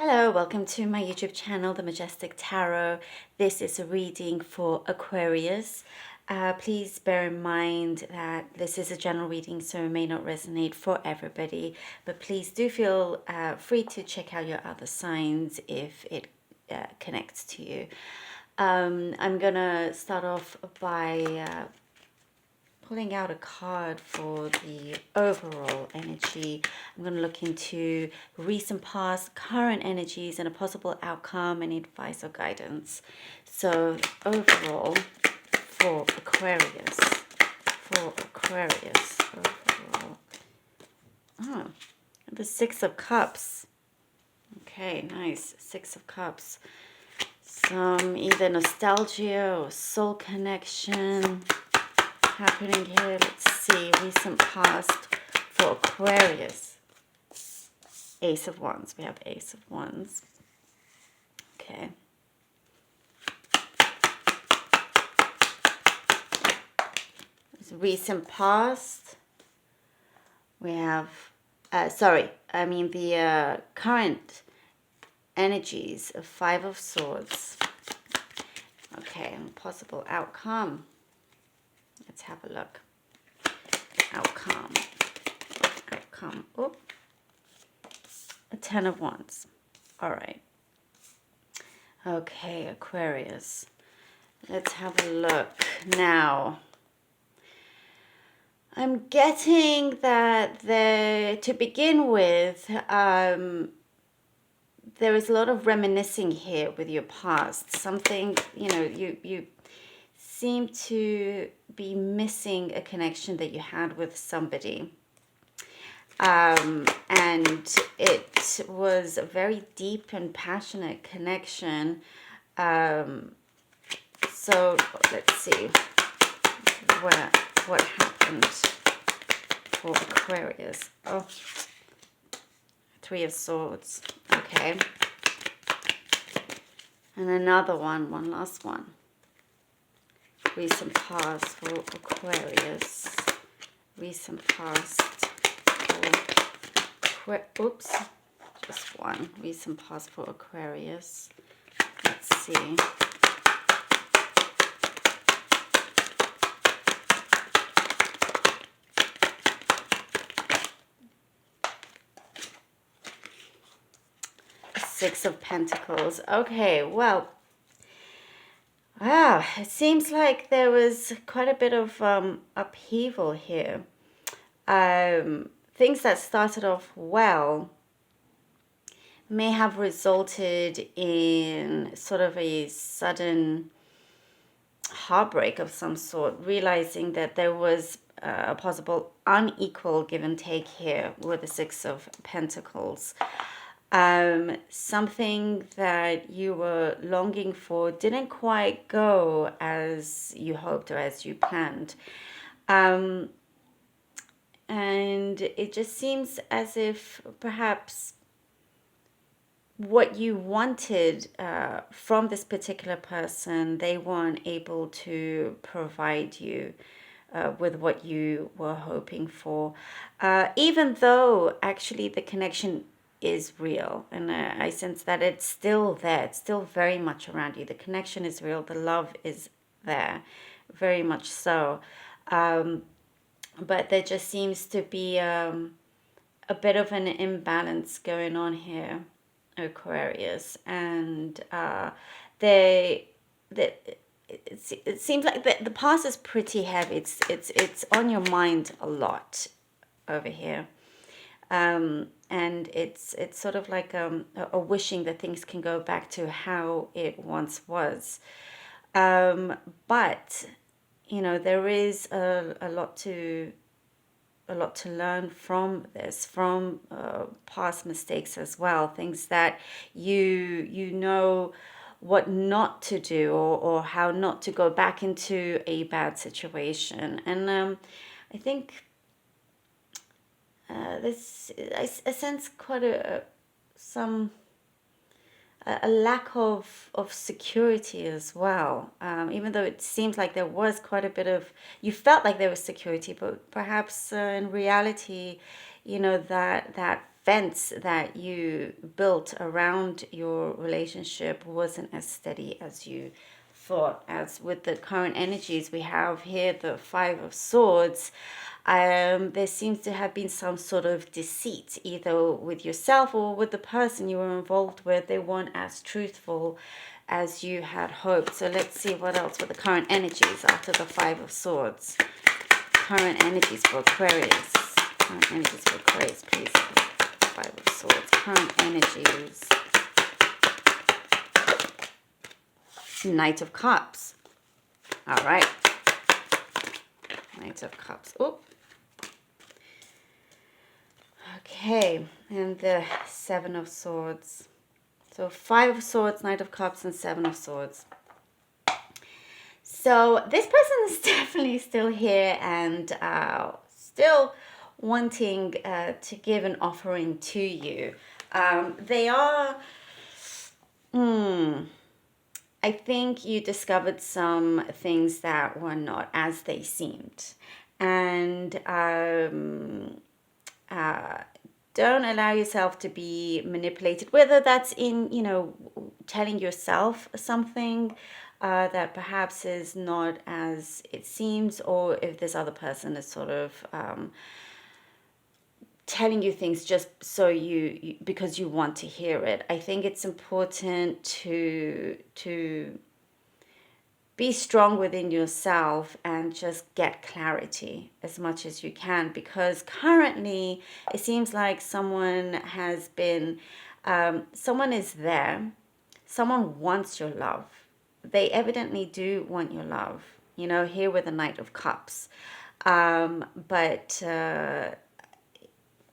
Hello, welcome to my YouTube channel, The Majestic Tarot. This is a reading for Aquarius. Please bear in mind that this is a general reading, so it may not resonate for everybody, but please do feel free to check out your other signs if it connects to you. I'm gonna start off by pulling out a card for the overall energy. I'm going to look into recent, past, current energies and a possible outcome and advice or guidance. So overall for Aquarius, overall. Oh, the Six of Cups. Okay, nice. Six of Cups. Some either nostalgia or soul connection happening here. Let's see, recent past for Aquarius. Ace of Wands. We have Ace of Wands. Okay. Recent past. We have, the current energies of Five of Swords. Okay, and possible outcome. Let's have a look. Outcome. Oh, a Ten of Wands. All right. Okay, Aquarius. Let's have a look now. I'm getting that to begin with, there is a lot of reminiscing here with your past. Something, you seem to be missing a connection that you had with somebody. And it was a very deep and passionate connection. So let's see what happened for Aquarius. Oh, Three of Swords. Okay. And another one last one. Recent past for Aquarius. Recent past for just one. Recent past for Aquarius. Let's see. Six of Pentacles. Okay, well, wow, it seems like there was quite a bit of upheaval here. Things that started off well may have resulted in sort of a sudden heartbreak of some sort, realizing that there was a possible unequal give and take here with the Six of Pentacles. Something that you were longing for didn't quite go as you hoped or as you planned. And it just seems as if perhaps what you wanted from this particular person, they weren't able to provide you with what you were hoping for. Even though actually the connection is real, and I sense that it's still there. It's still very much around you. The connection is real. The love is there, very much so. But there just seems to be a bit of an imbalance going on here, Aquarius, and it seems like the past is pretty heavy. It's on your mind a lot over here. And it's sort of like a wishing that things can go back to how it once was. But there is a lot to learn from this, from past mistakes as well. Things that you know what not to do, or how not to go back into a bad situation. And I think I sense quite a lack of security as well. Even though it seems like there was quite a bit of, you felt like there was security, but perhaps in reality, that fence that you built around your relationship wasn't as steady as you thought. As with the current energies we have here, the Five of Swords, there seems to have been some sort of deceit, either with yourself or with the person you were involved with. They weren't as truthful as you had hoped. So let's see what else with the current energies after the Five of Swords. Current energies for Aquarius. Current energies for Aquarius, please. Five of Swords. Current energies. Knight of Cups. All right. Knight of Cups. Oh. Okay. And the Seven of Swords. So Five of Swords, Knight of Cups, and Seven of Swords. So this person is definitely still here and still wanting to give an offering to you. They are... I think you discovered some things that were not as they seemed. And don't allow yourself to be manipulated, whether that's in, telling yourself something that perhaps is not as it seems, or if this other person is sort of telling you things just so you because you want to hear it. I think it's important to be strong within yourself and just get clarity as much as you can, because currently it seems like someone has been someone is there, someone wants your love. They evidently do want your love, here with the Knight of Cups. But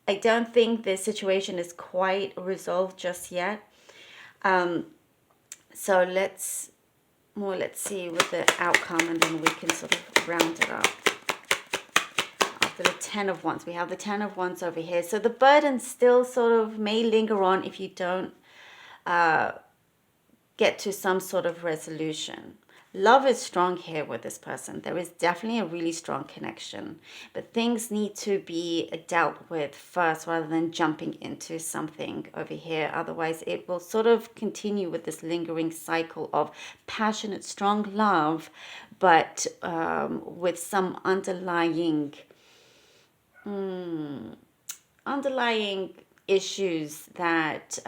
I don't think the situation is quite resolved just yet. So let's see with the outcome, and then we can sort of round it up. After the Ten of Wands, we have the Ten of Wands over here. So the burden still sort of may linger on if you don't get to some sort of resolution. Love is strong here with this person. There is definitely a really strong connection, but things need to be dealt with first rather than jumping into something over here. Otherwise, it will sort of continue with this lingering cycle of passionate, strong love, but with some underlying issues that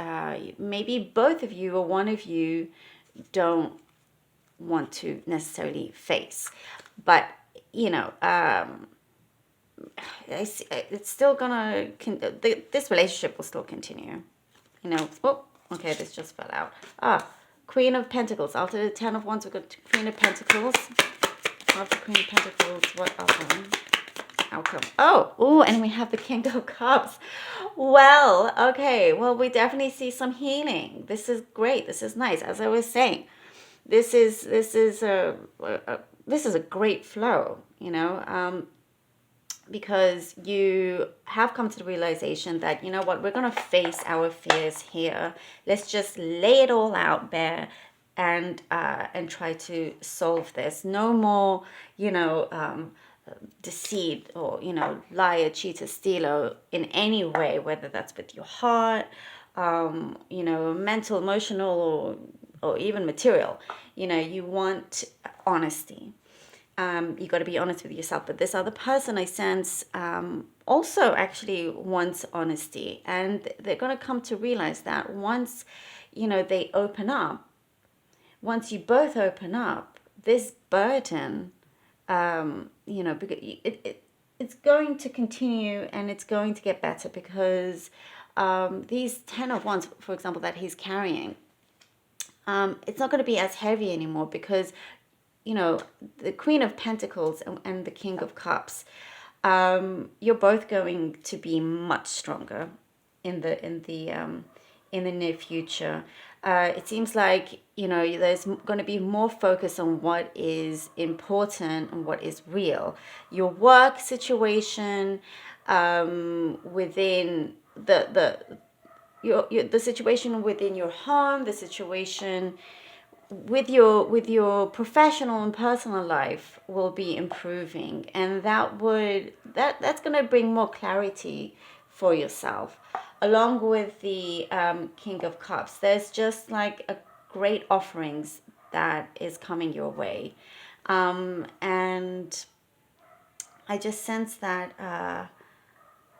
maybe both of you or one of you don't want to necessarily face. But it's still gonna this relationship will still continue. Oh, okay, this just fell out. Queen of Pentacles. After the Ten of Wands, we've got Queen of Pentacles. After Queen of Pentacles, what outcome? Oh, and we have the King of Cups. Well, okay, well, we definitely see some healing. This is great. This is nice. As I was saying, this is a great flow, because you have come to the realization that, we're going to face our fears here. Let's just lay it all out there and try to solve this. No more, deceit or, liar, cheater, stealer in any way, whether that's with your heart, mental, emotional, or even material. You want honesty. You got to be honest with yourself. But this other person, I sense, also actually wants honesty. And they're going to come to realize that once, they open up, once you both open up, this burden, because it's going to continue and it's going to get better, because these 10 of Wands, for example, that he's carrying, it's not going to be as heavy anymore, because the Queen of Pentacles and the King of Cups, you're both going to be much stronger in the near future. It seems like there's going to be more focus on what is important and what is real. Your work situation, within the situation within your home, the situation with your professional and personal life will be improving, and that's going to bring more clarity for yourself. Along with the King of Cups, there's just like a great offerings that is coming your way. And I just sense that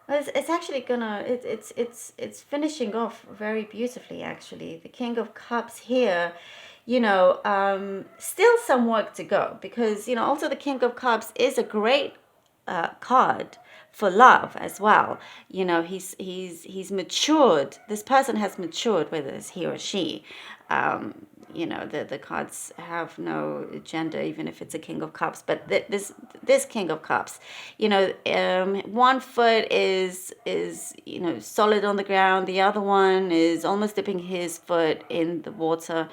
it's actually gonna it's finishing off very beautifully. Actually, the King of Cups here, still some work to go, because also the King of Cups is a great card for love as well. He's matured. This person has matured, whether it's he or she. The cards have no gender, even if it's a King of Cups. But this King of Cups, one foot is solid on the ground. The other one is almost dipping his foot in the water.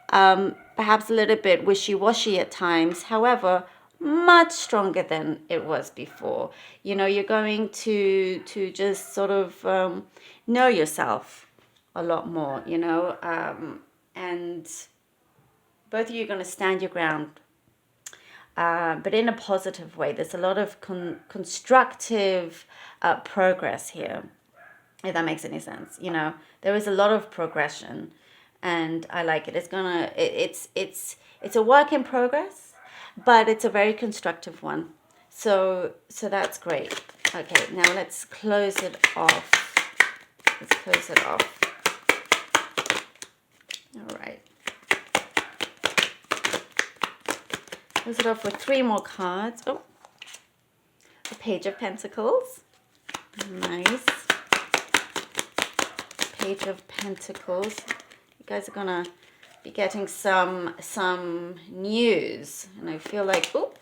Perhaps a little bit wishy-washy at times. However, much stronger than it was before. You're going to just sort of know yourself a lot more, and both of you are going to stand your ground, but in a positive way. There's a lot of constructive progress here, if that makes any sense. There is a lot of progression, and I like it. It's a work in progress, but it's a very constructive one. So that's great. Okay, now let's close it off. All right. Close it off with 3 more cards. Oh, a Page of Pentacles. Nice. Page of Pentacles. You guys are gonna be getting some news, and I feel like, oh,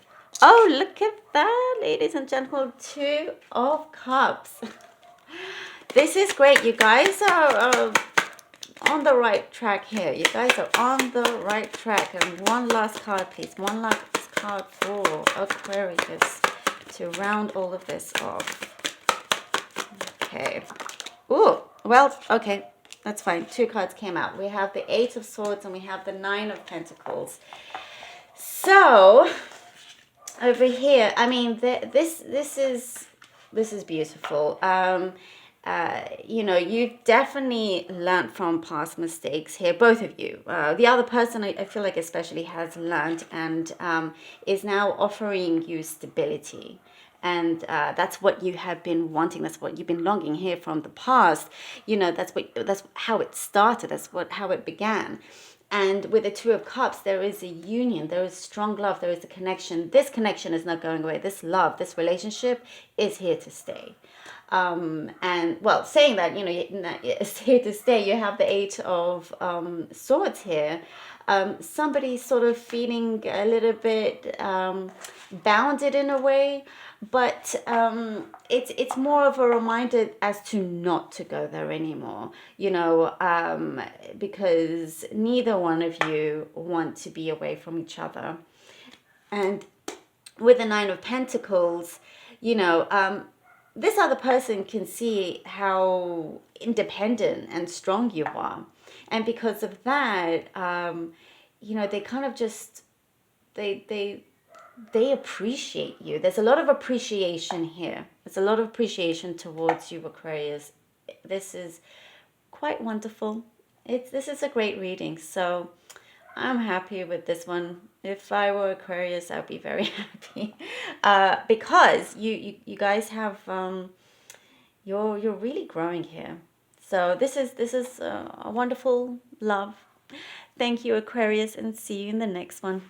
look at that, ladies and gentlemen, 2 of Cups. This is great. You guys are on the right track here. You guys are on the right track. And one last card, please. One last card for Aquarius to round all of this off. Okay. Ooh, well, okay. That's fine. 2 cards came out. We have the 8 of Swords and we have the 9 of Pentacles. So over here, I mean, this is beautiful. You've definitely learned from past mistakes here, both of you. The other person, I feel like especially, has learned and is now offering you stability. And that's what you have been wanting. That's what you've been longing here from the past. That's how it started. That's how it began. And with the 2 of Cups, there is a union. There is strong love. There is a connection. This connection is not going away. This love, this relationship is here to stay. And well, saying that, it's here to stay, you have the 8 of Swords here. Somebody sort of feeling a little bit bounded in a way, but it's more of a reminder as to not to go there anymore, because neither one of you want to be away from each other. And with the 9 of Pentacles, this other person can see how independent and strong you are. And because of that, they kind of just, they appreciate you. There's a lot of appreciation here. There's a lot of appreciation towards you, Aquarius. This is quite wonderful. This is a great reading. So I'm happy with this one. If I were Aquarius, I'd be very happy, because you guys have you're really growing here. So this is a wonderful love. Thank you, Aquarius, and see you in the next one.